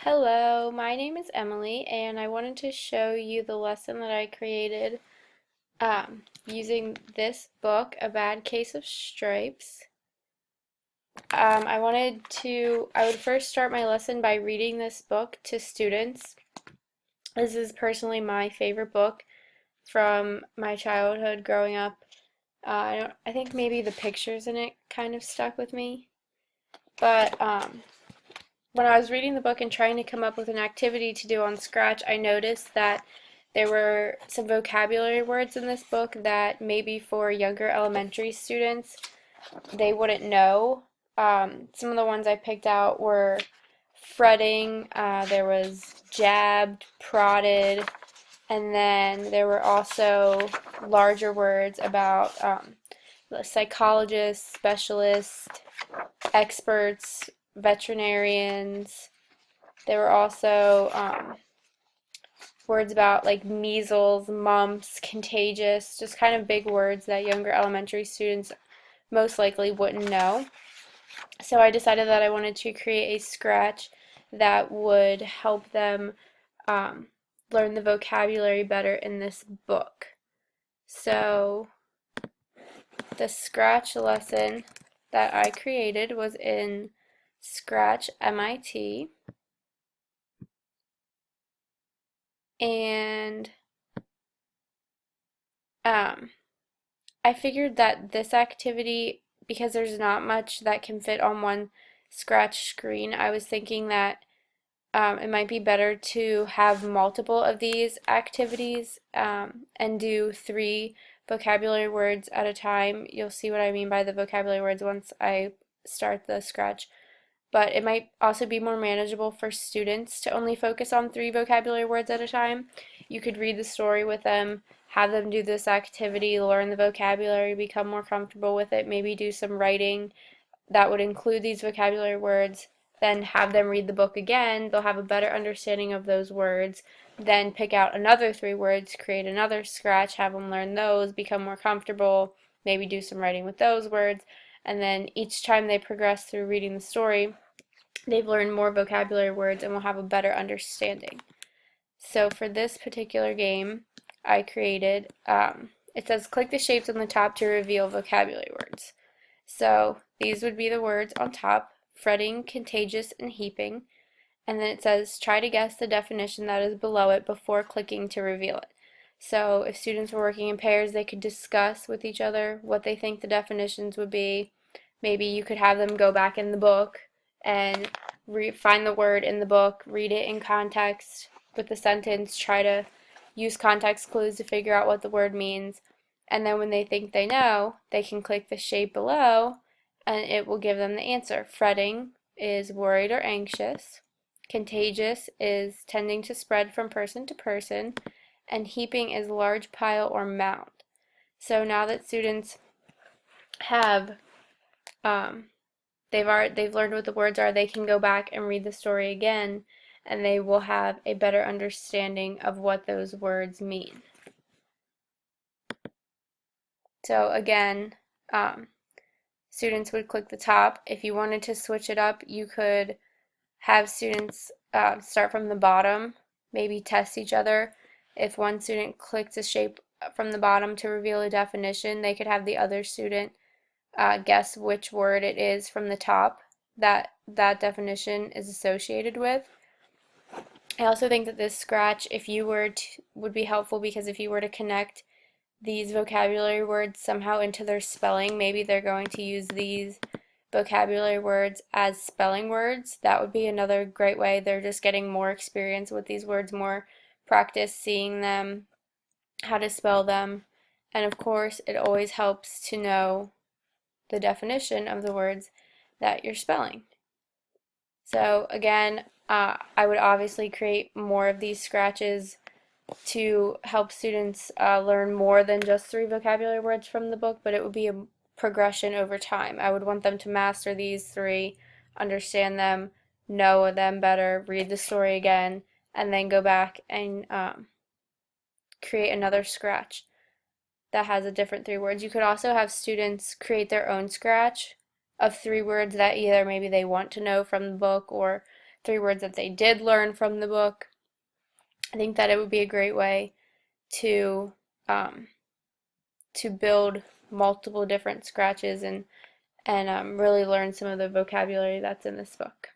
Hello, my name is Emily, and I wanted to show you the lesson that I created using this book, A Bad Case of Stripes. I would first start my lesson by reading this book to students. This is personally my favorite book from my childhood growing up. I think maybe the pictures in it kind of stuck with me, but when I was reading the book and trying to come up with an activity to do on Scratch, I noticed that there were some vocabulary words in this book that maybe for younger elementary students they wouldn't know. Some of the ones I picked out were fretting, there was jabbed, prodded, and then there were also larger words about psychologists, specialists, experts, veterinarians. There were also words about like measles, mumps, contagious, just kind of big words that younger elementary students most likely wouldn't know. So I decided that I wanted to create a scratch that would help them um, learn the vocabulary better in this book. So the scratch lesson that I created was in Scratch MIT, and um, I figured that this activity, because there's not much that can fit on one Scratch screen, I was thinking that it might be better to have multiple of these activities and do 3 vocabulary words at a time. You'll see what I mean by the vocabulary words once I start the Scratch. But it might also be more manageable for students to only focus on 3 vocabulary words at a time. You could read the story with them, have them do this activity, learn the vocabulary, become more comfortable with it, maybe do some writing that would include these vocabulary words, then have them read the book again. They'll have a better understanding of those words, then pick out another 3 words, create another scratch, have them learn those, become more comfortable, maybe do some writing with those words, and then each time they progress through reading the story, they've learned more vocabulary words and will have a better understanding. So for this particular game, I created, it says click the shapes on the top to reveal vocabulary words. So these would be the words on top: fretting, contagious, and heaping. And then it says try to guess the definition that is below it before clicking to reveal it. So if students were working in pairs, they could discuss with each other what they think the definitions would be. Maybe you could have them go back in the book and find the word in the book, read it in context with the sentence, try to use context clues to figure out what the word means. And then when they think they know, they can click the shape below and it will give them the answer. Fretting is worried or anxious. Contagious is tending to spread from person to person. And heaping is large pile or mound. So now that students have they've learned what the words are, they can go back and read the story again, and they will have a better understanding of what those words mean. So again, students would click the top. If you wanted to switch it up, you could have students start from the bottom, maybe test each other. If one student clicks a shape from the bottom to reveal a definition, they could have the other student guess which word it is from the top that that definition is associated with. I also think that this scratch, if you were to, would be helpful because if you were to connect these vocabulary words somehow into their spelling, maybe they're going to use these vocabulary words as spelling words. That would be another great way. They're just getting more experience with these words, more practice seeing them, how to spell them, and of course it always helps to know the definition of the words that you're spelling. So again, I would obviously create more of these scratches to help students learn more than just 3 vocabulary words from the book, but it would be a progression over time. I would want them to master these 3, understand them, know them better, read the story again, and then go back and create another scratch that has a different 3 words. You could also have students create their own scratch of 3 words that either maybe they want to know from the book or three words that they did learn from the book. I think that it would be a great way to um, build multiple different scratches and really learn some of the vocabulary that's in this book.